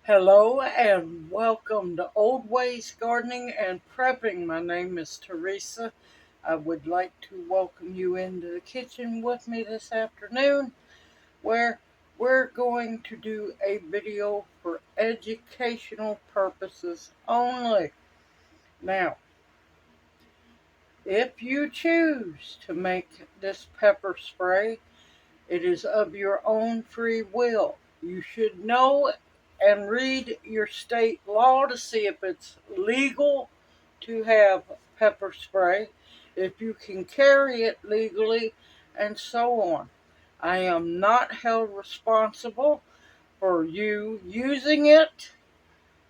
Hello and welcome to Old Ways Gardening and Prepping. My name is Teresa. I would like to welcome you into the kitchen with me this afternoon where we're going to do a video for educational purposes only. Now, if you choose to make this pepper spray, it is of your own free will. You should know and read your state law to see if it's legal to have pepper spray, if you can carry it legally, and so on. I am not held responsible for you using it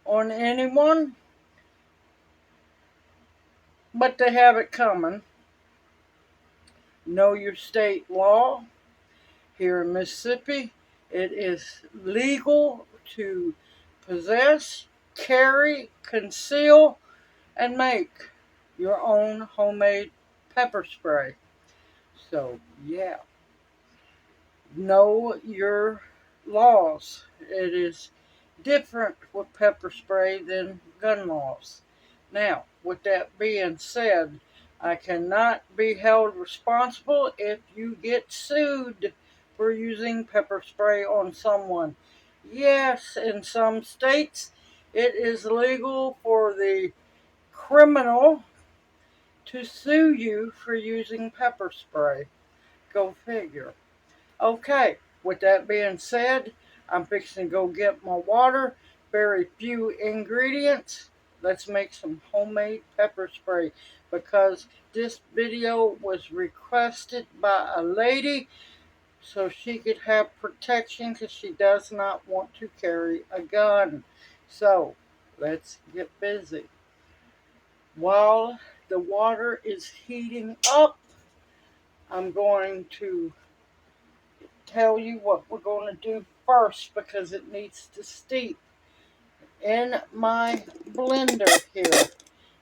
on anyone, but they have it coming. Know your state law. Here in Mississippi, it is legal to possess, carry, conceal, and make your own homemade pepper spray. So, yeah, know your laws. It is different with pepper spray than gun laws. Now, with that being said, I cannot be held responsible if you get sued for using pepper spray on someone. Yes, in some states, it is legal for the criminal to sue you for using pepper spray. Go figure. Okay, with that being said, I'm fixing to go get my water. Very few ingredients. Let's make some homemade pepper spray because this video was requested by a lady so she could have protection because she does not want to carry a gun. So, let's get busy. While the water is heating up, I'm going to tell you what we're going to do first because it needs to steep in my blender here.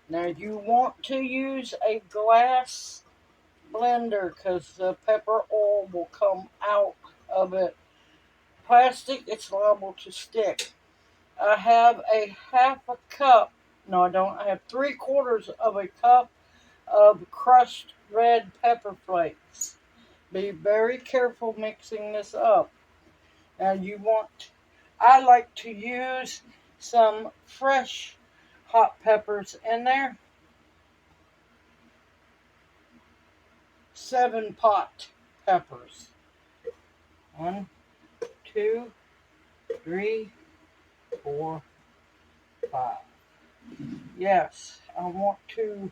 Now you want to use a glass blender because the pepper oil will come out of it. Plastic, it's liable to stick. I have a half a cup. No, I don't. I have 3/4 of a cup of crushed red pepper flakes. Be very careful mixing this up. Now you want, I like to use some fresh hot peppers in there. 7 pot peppers. 1, 2, 3, 4, 5. Yes, I want to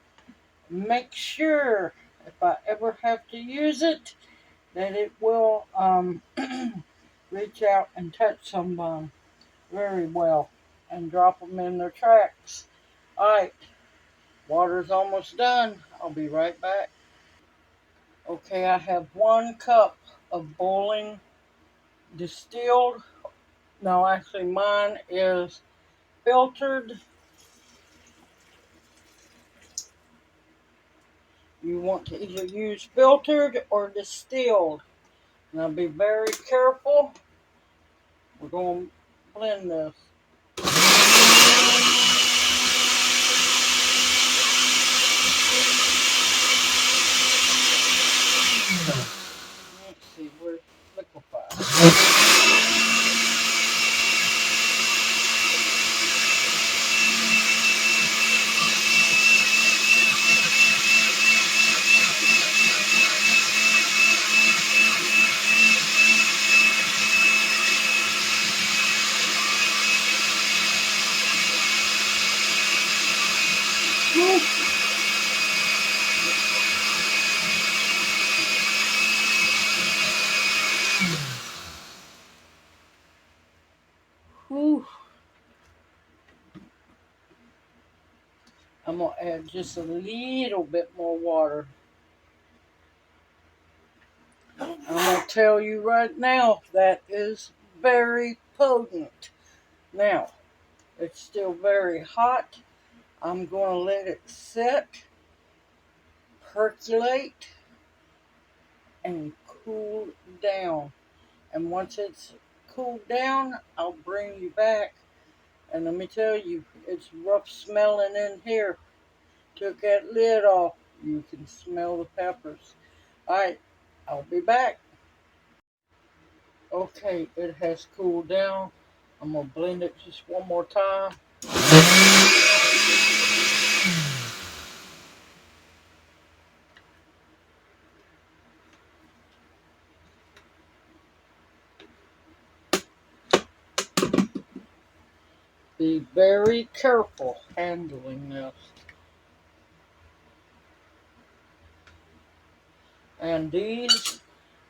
make sure if I ever have to use it that it will reach out and touch someone very well and drop them in their tracks. Alright, water's almost done. I'll be right back. Okay, I have 1 cup of boiling distilled. No, actually, mine is filtered. You want to either use filtered or distilled. Now, be very careful. We're going to blend this. Let's see, where's liquefied? Whew. I'm going to add just a little bit more water. I'm going to tell you right now, that is very potent. Now, it's still very hot. I'm going to let it sit, percolate, and cool down. And once it's cooled down, I'll bring you back And let me tell you, it's rough smelling in here. Took that lid off. You can smell the peppers. Alright, I'll be back. Okay, it has cooled down. I'm going to blend it just one more time. Be very careful handling this. And these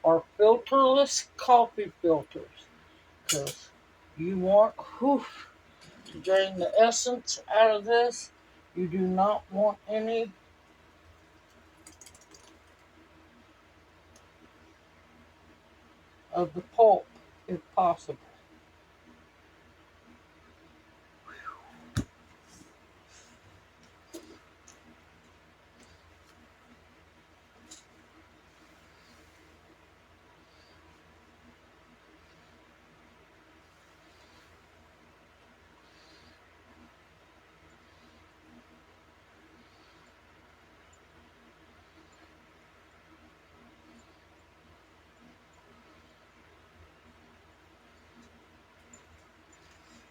are filterless coffee filters because you want to drain the essence out of this. You do not want any of the pulp if possible.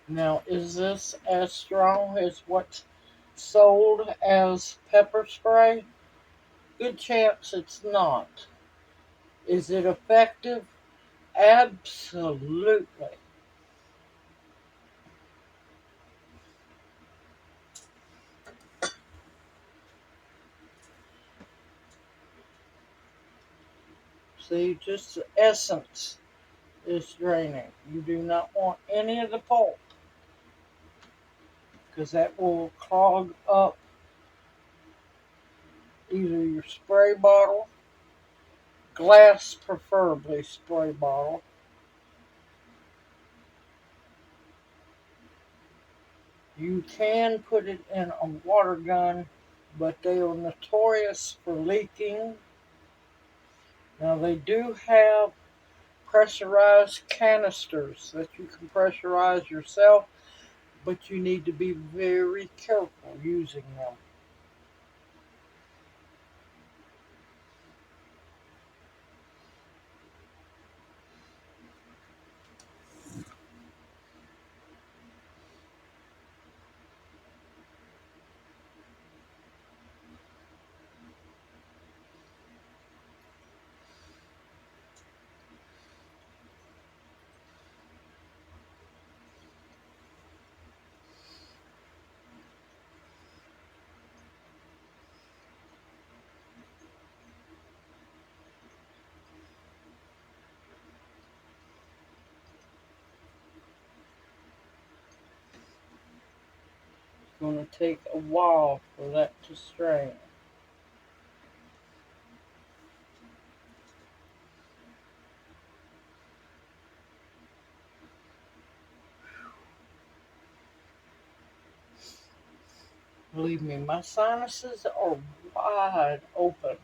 Now, is this as strong as what's sold as pepper spray? Good chance it's not. Is it effective? Absolutely. See, just the essence is draining. You do not want any of the pulp because that will clog up either your spray bottle, glass preferably spray bottle. You can put it in a water gun, but they are notorious for leaking. Now, they do have pressurized canisters that you can pressurize yourself, but you need to be very careful using them. It's going to take a while for that to strain. Believe me, my sinuses are wide open.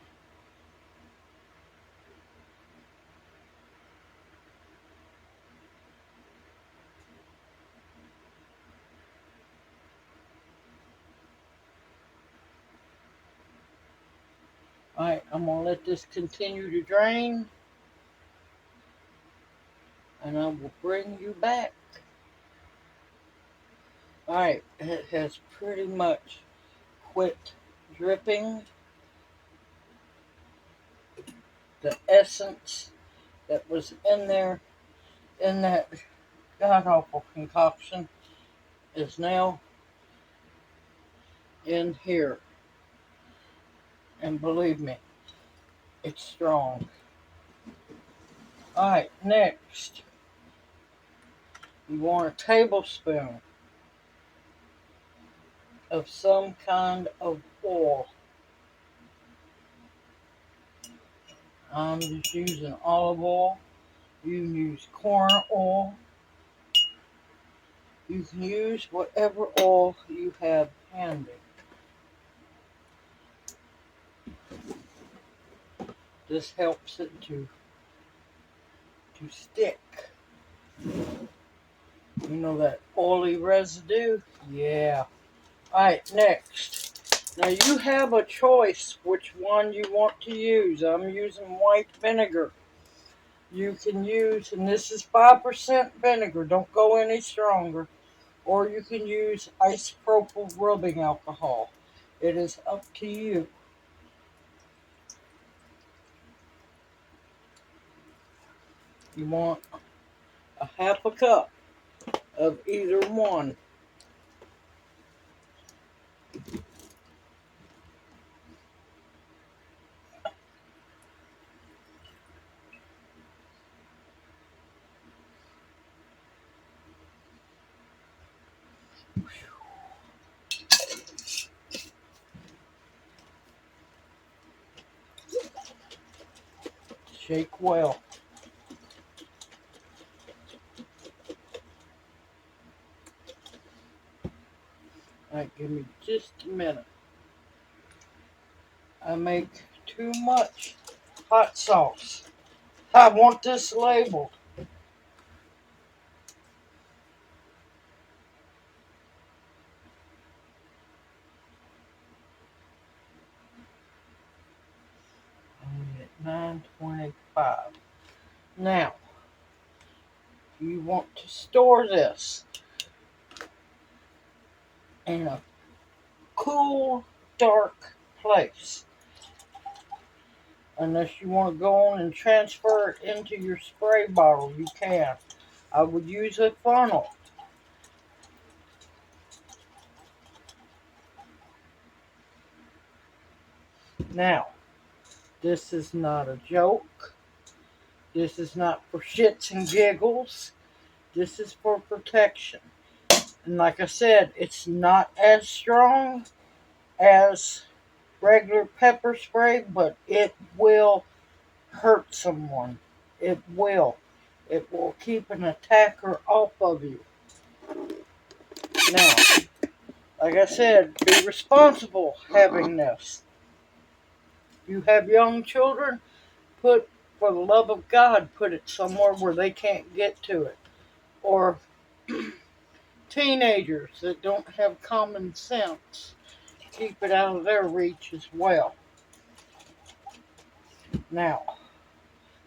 Alright, I'm going to let this continue to drain, and I will bring you back. Alright, it has pretty much quit dripping. The essence that was in there, in that god awful concoction, is now in here. And believe me, it's strong. Alright, next, you want a tablespoon of some kind of oil. I'm just using olive oil. You can use corn oil. You can use whatever oil you have handy. This helps it to stick. You know that oily residue? Yeah. Alright, next. Now you have a choice which one you want to use. I'm using white vinegar. You can use, and this is 5% vinegar, don't go any stronger. Or you can use isopropyl rubbing alcohol. It is up to you. You want a half a cup of either one. Shake well. Alright, give me just a minute. I make too much hot sauce. I want this labeled. Only at 9:25. Now, you want to store this in a cool, dark place. Unless you want to go on and transfer it into your spray bottle, you can. I would use a funnel. Now, this is not a joke. This is not for shits and giggles. This is for protection. And like I said, it's not as strong as regular pepper spray, but it will hurt someone. It will. It will keep an attacker off of you. Now, like I said, be responsible having this. If you have young children, for the love of God, put it somewhere where they can't get to it. Or teenagers that don't have common sense, keep it out of their reach as well. Now,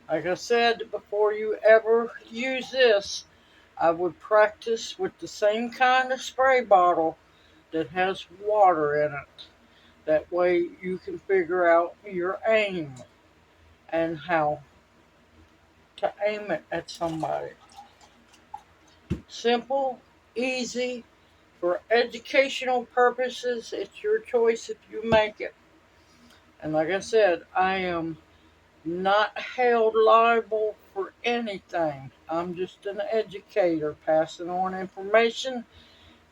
like I said, before you ever use this, I would practice with the same kind of spray bottle that has water in it. That way you can figure out your aim and how to aim it at somebody. Simple, easy, for educational purposes. It's your choice if you make it. And like I said, I am not held liable for anything. I'm just an educator passing on information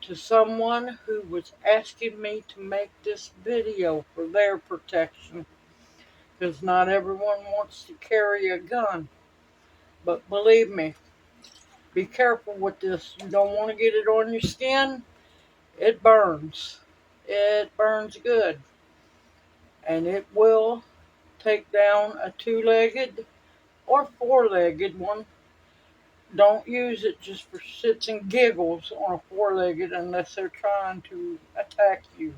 to someone who was asking me to make this video for their protection. Because not everyone wants to carry a gun. But believe me, be careful with this. You don't want to get it on your skin. It burns. It burns good. And it will take down a two-legged or four-legged one. Don't use it just for shits and giggles on a four-legged unless they're trying to attack you.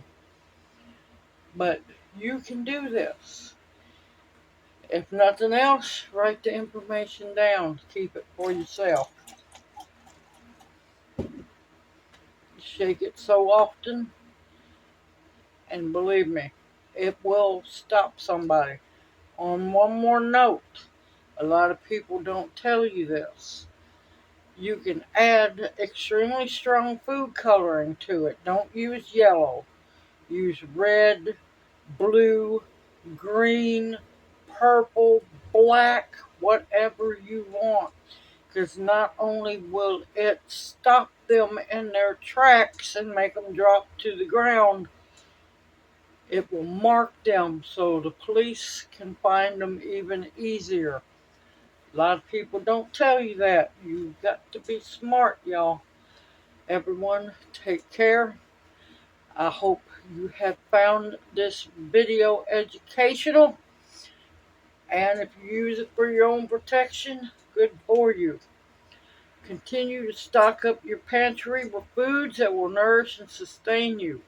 But you can do this. If nothing else, write the information down. Keep it for yourself. Shake it so often, and believe me, it will stop somebody. On one more note, a lot of people don't tell you this. You can add extremely strong food coloring to it. Don't use yellow. Use red, blue, green, purple, black, whatever you want. Because not only will it stop them in their tracks and make them drop to the ground, it will mark them so the police can find them even easier. A lot of people don't tell you that. You've got to be smart, y'all. Everyone, take care. I hope you have found this video educational. And if you use it for your own protection, good for you. Continue to stock up your pantry with foods that will nourish and sustain you,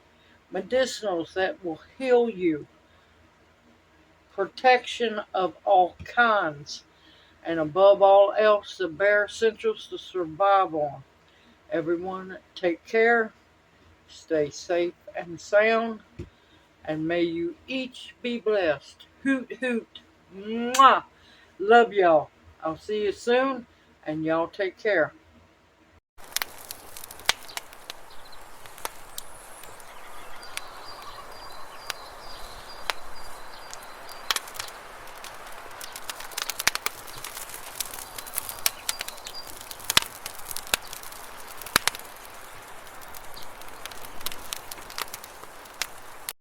medicinals that will heal you, protection of all kinds, and above all else, the bare essentials to survive on. Everyone, take care, stay safe and sound, and may you each be blessed. Hoot, hoot. Mwah. Love y'all. I'll see you soon, and y'all take care.